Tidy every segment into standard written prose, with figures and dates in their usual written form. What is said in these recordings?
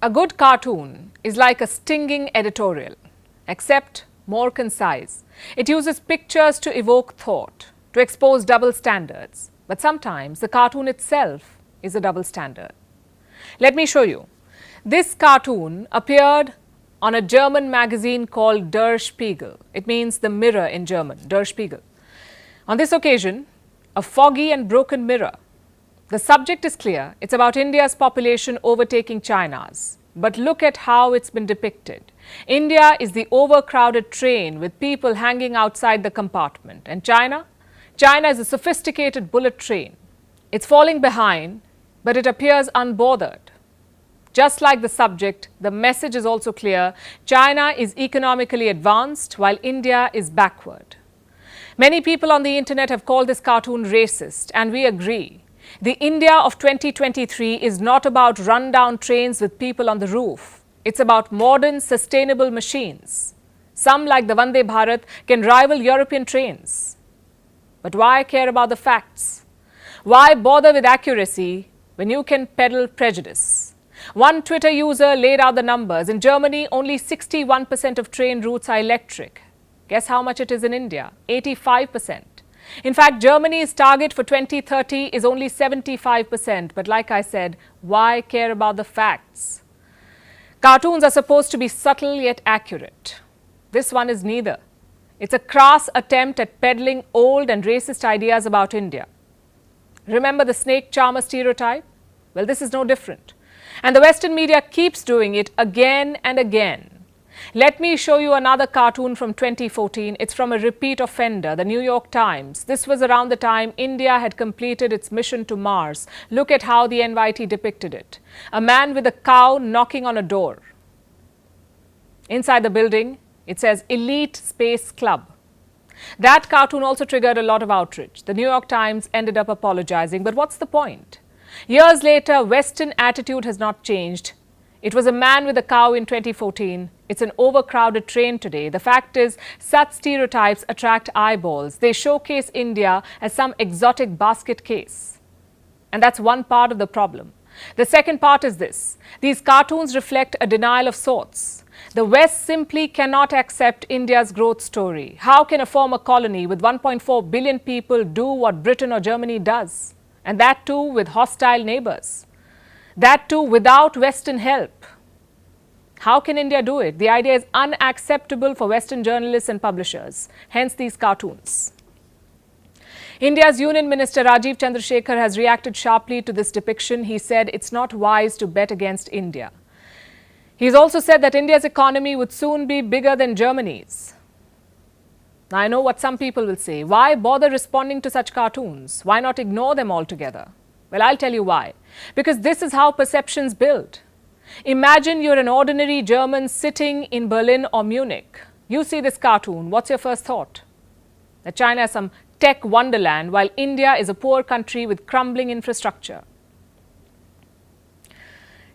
A good cartoon is like a stinging editorial, except more concise. It uses pictures to evoke thought, to expose double standards. But sometimes the cartoon itself is a double standard. Let me show you. This cartoon appeared on a German magazine called Der Spiegel. It means the mirror in German, Der Spiegel. On this occasion, a foggy and broken mirror. The subject is clear. It's about India's population overtaking China's. But look at how it's been depicted. India is the overcrowded train with people hanging outside the compartment. And China? China is a sophisticated bullet train. It's falling behind, but it appears unbothered. Just like the subject, the message is also clear. China is economically advanced while India is backward. Many people on the internet have called this cartoon racist, and we agree. The India of 2023 is not about run-down trains with people on the roof. It's about modern, sustainable machines. Some, like the Vande Bharat, can rival European trains. But why care about the facts? Why bother with accuracy when you can peddle prejudice? One Twitter user laid out the numbers. In Germany, only 61% of train routes are electric. Guess how much it is in India? 85%. In fact, Germany's target for 2030 is only 75%. But like I said, why care about the facts? Cartoons are supposed to be subtle yet accurate. This one is neither. It's a crass attempt at peddling old and racist ideas about India. Remember the snake charmer stereotype? Well, this is no different. And the Western media keeps doing it again and again. Let me show you another cartoon from 2014. It's from a repeat offender, the New York Times. This was around the time India had completed its mission to Mars. Look at how the NYT depicted it. A man with a cow knocking on a door. Inside the building, it says Elite Space Club. That cartoon also triggered a lot of outrage. The New York Times ended up apologizing. But what's the point? Years later, Western attitude has not changed. It was a man with a cow in 2014. It's an overcrowded train today. The fact is, such stereotypes attract eyeballs. They showcase India as some exotic basket case. And that's one part of the problem. The second part is this. These cartoons reflect a denial of sorts. The West simply cannot accept India's growth story. How can a former colony with 1.4 billion people do what Britain or Germany does? And that too with hostile neighbors. That too without Western help. How can India do it? The idea is unacceptable for Western journalists and publishers. Hence these cartoons. India's Union Minister Rajiv Chandrasekhar has reacted sharply to this depiction. He said it's not wise to bet against India. He's also said that India's economy would soon be bigger than Germany's. Now, I know what some people will say. Why bother responding to such cartoons? Why not ignore them altogether? Well, I'll tell you why. Because this is how perceptions build. Imagine you're an ordinary German sitting in Berlin or Munich. You see this cartoon. What's your first thought? That China is some tech wonderland, while India is a poor country with crumbling infrastructure.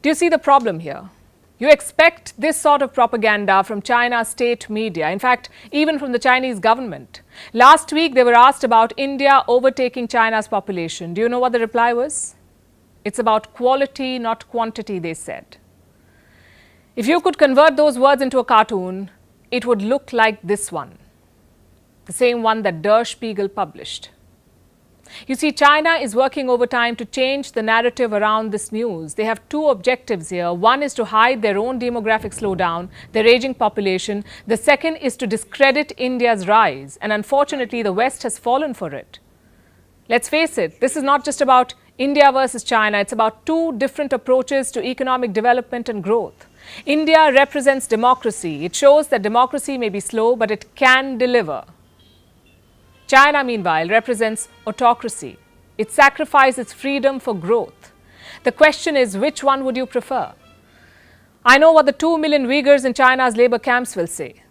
Do you see the problem here? You expect this sort of propaganda from China's state media, in fact, even from the Chinese government. Last week, they were asked about India overtaking China's population. Do you know what the reply was? It's about quality, not quantity, they said. If you could convert those words into a cartoon, it would look like this one, the same one that Der Spiegel published. You see, China is working overtime to change the narrative around this news. They have two objectives here. One is to hide their own demographic slowdown, their aging population. The second is to discredit India's rise. And unfortunately, the West has fallen for it. Let's face it, this is not just about India versus China. It's about two different approaches to economic development and growth. India represents democracy. It shows that democracy may be slow, but it can deliver. China, meanwhile, represents autocracy. It sacrifices freedom for growth. The question is, which one would you prefer? I know what the 2 million Uyghurs in China's labor camps will say.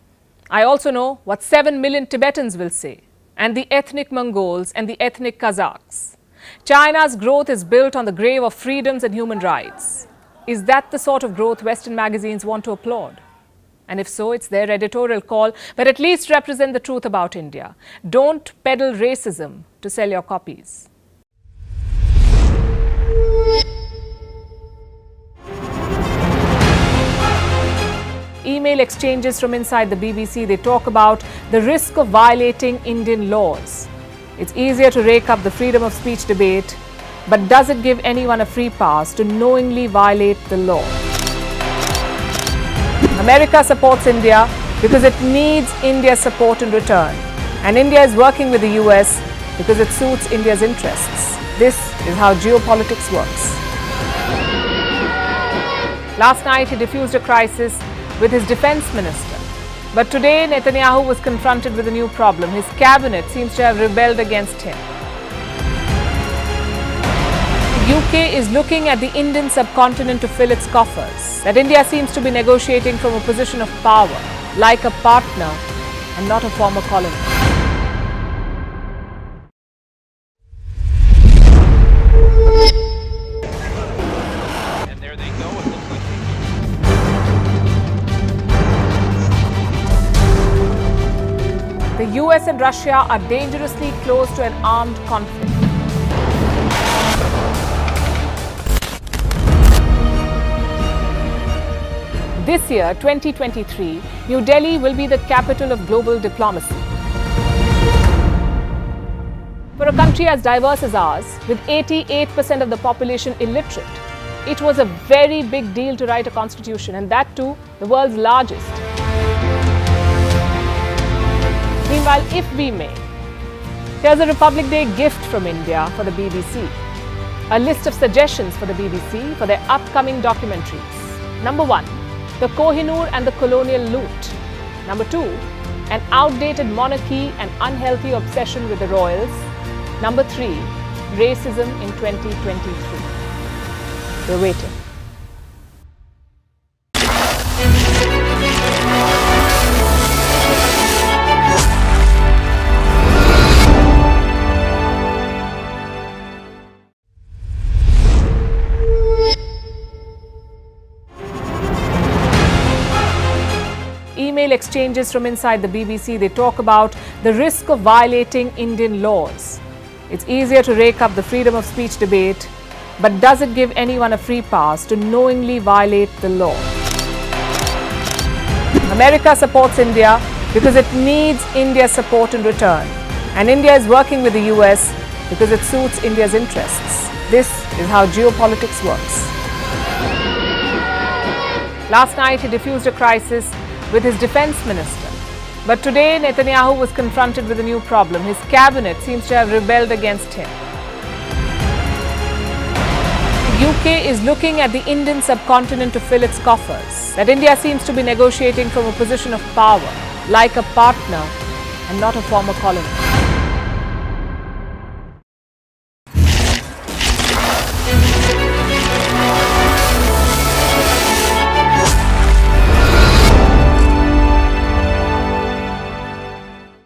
I also know what 7 million Tibetans will say, and the ethnic Mongols and the ethnic Kazakhs. China's growth is built on the grave of freedoms and human rights. Is that the sort of growth Western magazines want to applaud? And if so, it's their editorial call, but at least represent the truth about India. Don't peddle racism to sell your copies. email exchanges from inside the BBC, they talk about the risk of violating Indian laws. It's easier to rake up the freedom of speech debate, but does it give anyone a free pass to knowingly violate the law? America supports India because it needs India's support in return. And India is working with the US because it suits India's interests. This is how geopolitics works. Last night, he diffused a crisis with his defense minister. But today, Netanyahu was confronted with a new problem. His cabinet seems to have rebelled against him. The UK is looking at the Indian subcontinent to fill its coffers. That India seems to be negotiating from a position of power, like a partner and not a former colony. And there they go. It looks like The US and Russia are dangerously close to an armed conflict. This year, 2023, New Delhi will be the capital of global diplomacy. For a country as diverse as ours, with 88% of the population illiterate, it was a very big deal to write a constitution, and that too, the world's largest. Meanwhile, if we may, here's a Republic Day gift from India for the BBC. A list of suggestions for the BBC for their upcoming documentaries. Number 1, the Kohinoor and the colonial loot. Number 2, an outdated monarchy and unhealthy obsession with the royals. Number 3, racism in 2023. We're waiting. Email exchanges from inside the BBC, they talk about the risk of violating Indian laws. It's easier to rake up the freedom of speech debate, but does it give anyone a free pass to knowingly violate the law? America supports India because it needs India's support in return. And India is working with the US because it suits India's interests. This is how geopolitics works. Last night, he diffused a crisis with his defense minister. But today, Netanyahu was confronted with a new problem. His cabinet seems to have rebelled against him. The UK is looking at the Indian subcontinent to fill its coffers. That India seems to be negotiating from a position of power, like a partner and not a former colony.